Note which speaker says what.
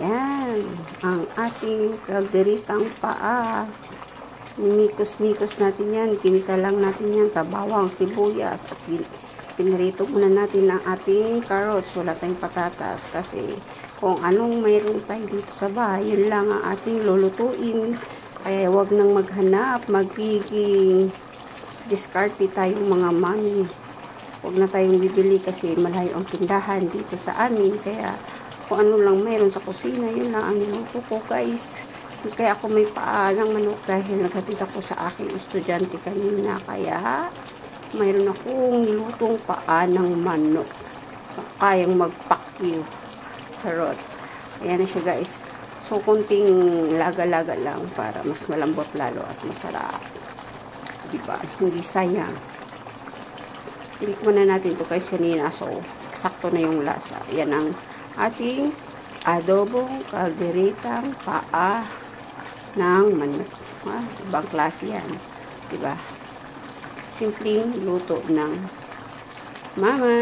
Speaker 1: Yan, ang ating kalderitang paa. Mikos-mikos natin yan. Ginisa lang natin yan sa bawang, sibuyas. At pinarito muna natin ang ating carrots. Wala tayong patatas. Kasi kung anong mayroon tayo dito sa bahay, yun lang ang ating lulutuin. Kaya wag nang maghanap. Magiging diskarte tayong mga mami. Huwag na tayong bibili kasi malayo ang tindahan dito sa amin. Kaya kung ano lang mayroon sa kusina, yun lang ang niluto ko, guys. Kaya ako may paa ng manok dahil naghatid ako sa aking estudyante kanina. Kaya mayroon akong nilutong paa ng manok. Kayang magpakyo. Charot. Ayan na siya, guys. So, kunting laga-laga lang para mas malambot lalo at masarap. Diba? Hindi sayang. Tinikman na natin ito kay Sanina. So, sakto na yung lasa. Yan ang ating adobong kalderitang paa ng manok. Ibang klase yan. Diba? Simpleng luto ng mama.